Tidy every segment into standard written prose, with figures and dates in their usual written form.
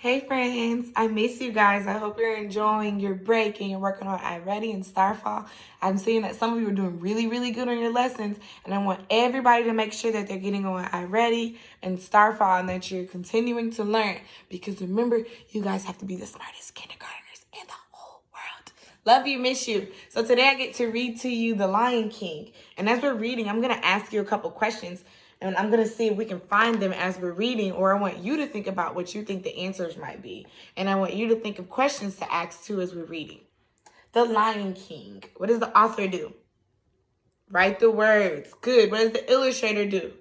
Hey friends, I miss you guys. I hope you're enjoying your break and you're working on iReady and Starfall. I'm seeing that some of you are doing really good on your lessons, and I want everybody to make sure that they're getting on iReady and Starfall and that you're continuing to learn, because remember, you guys have to be the smartest kindergartners in the whole world. Love you, miss you. So today I get to read to you The Lion King, and as we're reading, I'm going to ask you a couple questions. And I'm going to see if we can find them as we're reading, or I want you to think about what you think the answers might be. And I want you to think of questions to ask too as we're reading. The Lion King. What does the author do? Write the words. Good. What does the illustrator do?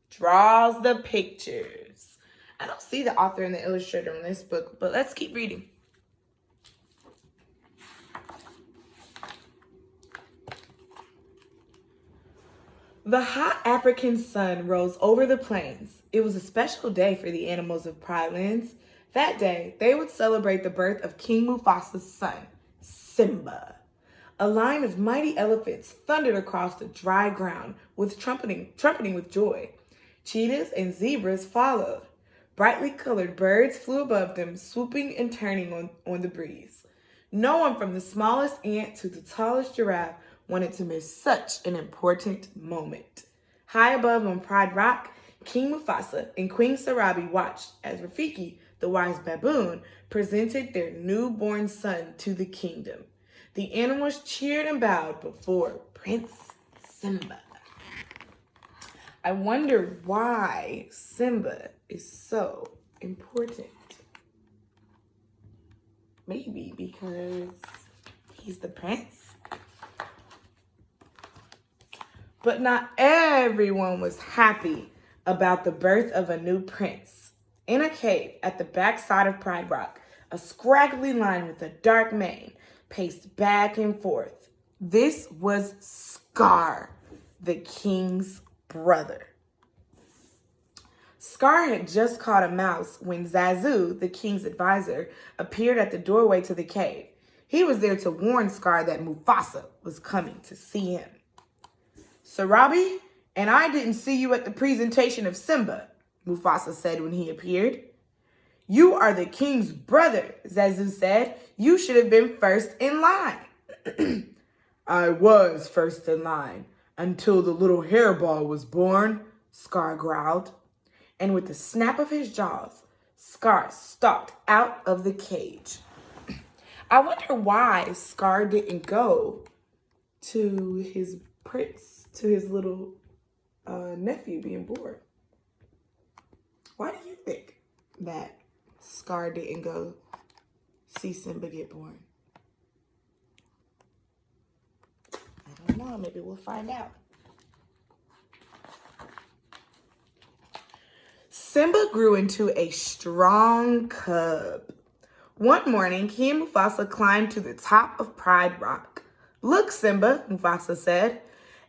Draws the pictures. I don't see the author and the illustrator in this book, but let's keep reading. The hot African sun rose over the plains. It was a special day for the animals of Pride Lands. That day, they would celebrate the birth of King Mufasa's son, Simba. A line of mighty elephants thundered across the dry ground with trumpeting with joy. Cheetahs and zebras followed. Brightly colored birds flew above them, swooping and turning on the breeze. No one, from the smallest ant to the tallest giraffe, wanted to miss such an important moment. High above on Pride Rock, King Mufasa and Queen Sarabi watched as Rafiki, the wise baboon, presented their newborn son to the kingdom. The animals cheered and bowed before Prince Simba. I wonder why Simba is so important. Maybe because he's the prince. But not everyone was happy about the birth of a new prince. In a cave at the backside of Pride Rock, a scraggly lion with a dark mane paced back and forth. This was Scar, the king's brother. Scar had just caught a mouse when Zazu, the king's advisor, appeared at the doorway to the cave. He was there to warn Scar that Mufasa was coming to see him. Sarabi, and I didn't see you at the presentation of Simba, Mufasa said when he appeared. You are the king's brother, Zazu said. You should have been first in line. I was first in line until the little hairball was born, Scar growled. And with a snap of his jaws, Scar stalked out of the cage. I wonder why Scar didn't go to his prince, to his little nephew being born. Why do you think that Scar didn't go see Simba get born? I don't know. Maybe we'll find out. Simba grew into a strong cub. One morning, he and Mufasa climbed to the top of Pride Rock. Look, Simba, Mufasa said.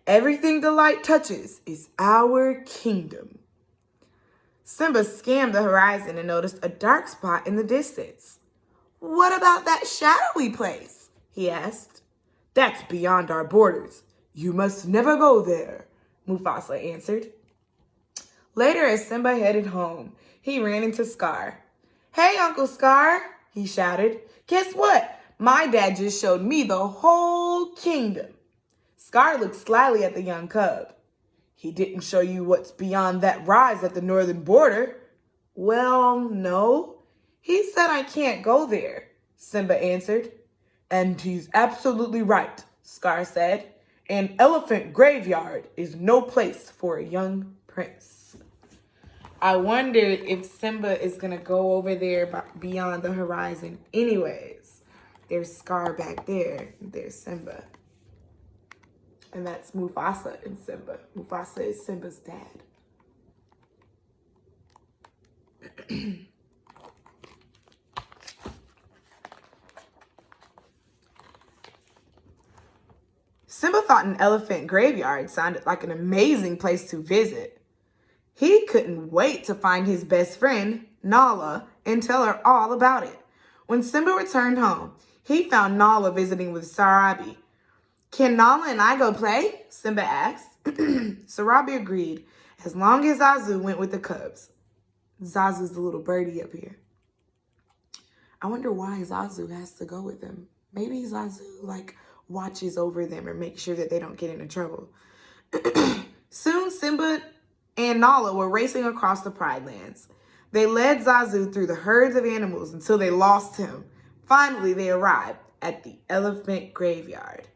Everything the light touches is our kingdom. Simba scanned the horizon and noticed a dark spot in the distance. What about that shadowy place? He asked. That's beyond our borders. You must never go there, Mufasa answered. Later, as Simba headed home, he ran into Scar. Hey, Uncle Scar, he shouted. Guess what? My dad just showed me the whole kingdom. Scar looked slyly at the young cub. He didn't show you what's beyond that rise at the northern border. Well, no. He said I can't go there, Simba answered. And he's absolutely right, Scar said. An elephant graveyard is no place for a young prince. I wonder if Simba is going to go over there beyond the horizon anyways. There's Scar back there. There's Simba. And that's Mufasa and Simba. Mufasa is Simba's dad. Simba thought an elephant graveyard sounded like an amazing place to visit. He couldn't wait to find his best friend, Nala, and tell her all about it. When Simba returned home, he found Nala visiting with Sarabi. Can Nala and I go play? Simba asked. Sarabi agreed, as long as Zazu went with the cubs. Zazu's the little birdie up here. I wonder why Zazu has to go with him. Maybe Zazu, watches over them or makes sure that they don't get into trouble. Soon, Simba and Nala were racing across the Pride Lands. They led Zazu through the herds of animals until they lost him. Finally, they arrived at the elephant graveyard.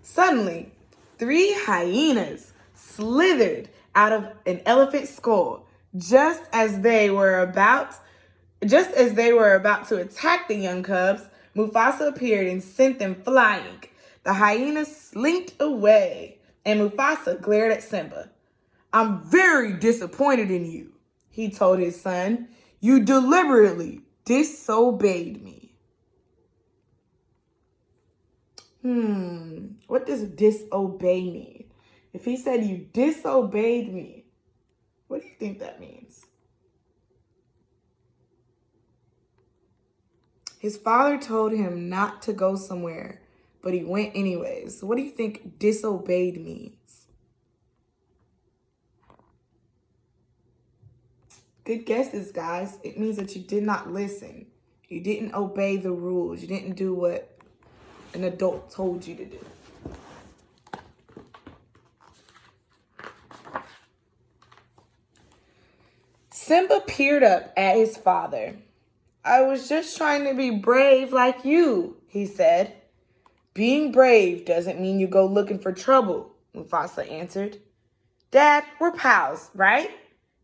Suddenly, 3 hyenas slithered out of an elephant skull just as they were about to attack the young cubs. Mufasa appeared and sent them flying. The hyenas slinked away, and Mufasa glared at Simba. "I'm very disappointed in you," he told his son. "You deliberately disobeyed me." What does disobey mean? If he said you disobeyed me, what do you think that means? His father told him not to go somewhere, but he went anyways. So what do you think disobeyed means? Good guesses, guys. It means that you did not listen. You didn't obey the rules. You didn't do what an adult told you to do. Simba peered up at his father. "I was just trying to be brave like you," he said. "Being brave doesn't mean you go looking for trouble," Mufasa answered. "Dad, we're pals, right?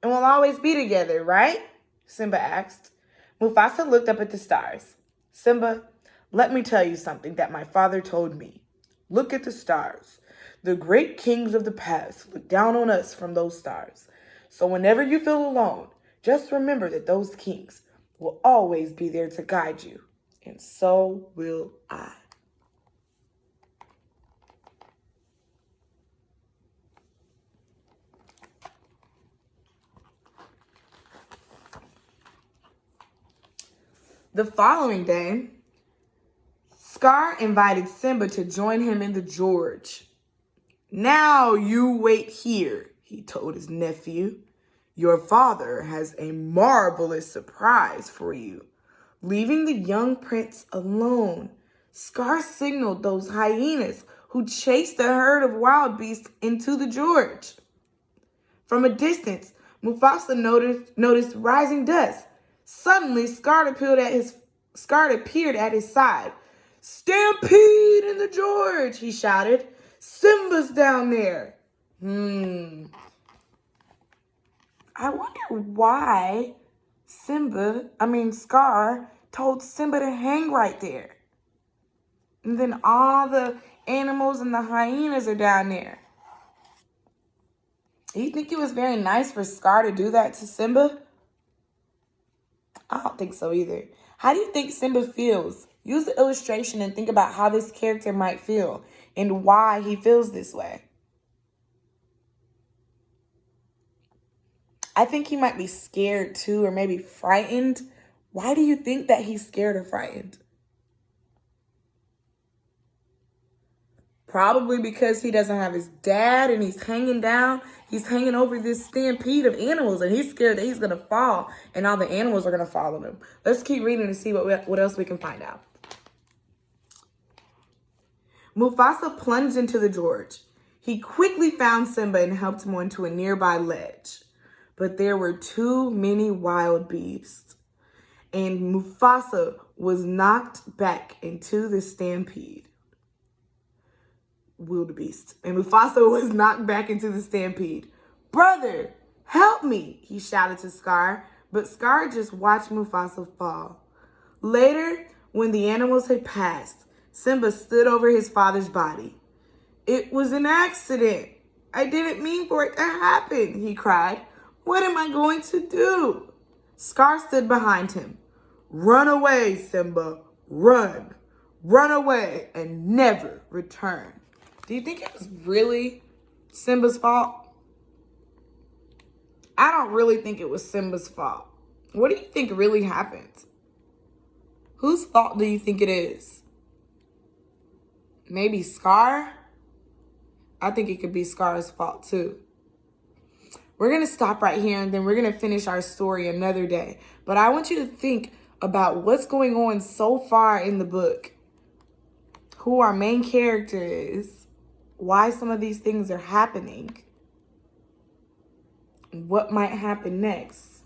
And we'll always be together, right?" Simba asked. Mufasa looked up at the stars. "Simba, let me tell you something that my father told me. Look at the stars. The great kings of the past look down on us from those stars. So whenever you feel alone, just remember that those kings will always be there to guide you. And so will I." The following day, Scar invited Simba to join him in the gorge. "Now you wait here," he told his nephew. "Your father has a marvelous surprise for you." Leaving the young prince alone, Scar signaled those hyenas who chased the herd of wild beasts into the gorge. From a distance, Mufasa noticed rising dust. Suddenly, Scar appeared at his side. "Stampede in the gorge!" he shouted. "Simba's down there." I wonder why Scar told Simba to hang right there. And then all the animals and the hyenas are down there. You think it was very nice for Scar to do that to Simba? I don't think so either. How do you think Simba feels? Use the illustration and think about how this character might feel and why he feels this way. I think he might be scared too, or maybe frightened. Why do you think that he's scared or frightened? Probably because he doesn't have his dad and he's hanging down. He's hanging over this stampede of animals and he's scared that he's going to fall and all the animals are going to follow him. Let's keep reading to see what else we can find out. Mufasa plunged into the gorge. He quickly found Simba and helped him onto a nearby ledge. But there were too many wild beasts, and Mufasa was knocked back into the stampede. Wildebeest. And Mufasa was knocked back into the stampede. "Brother, help me," he shouted to Scar, but Scar just watched Mufasa fall. Later, when the animals had passed, Simba stood over his father's body. "It was an accident. I didn't mean for it to happen," he cried. "What am I going to do?" Scar stood behind him. "Run away, Simba. Run. Run away and never return." Do you think it was really Simba's fault? I don't really think it was Simba's fault. What do you think really happened? Whose fault do you think it is? Maybe Scar? I think it could be Scar's fault too. We're going to stop right here and then we're going to finish our story another day. But I want you to think about what's going on so far in the book. Who our main character is. Why some of these things are happening. What might happen next.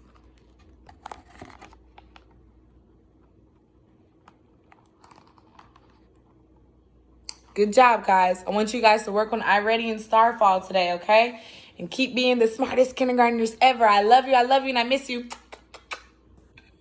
Good job, guys. I want you guys to work on iReady and Starfall today, okay? And keep being the smartest kindergartners ever. I love you, and I miss you.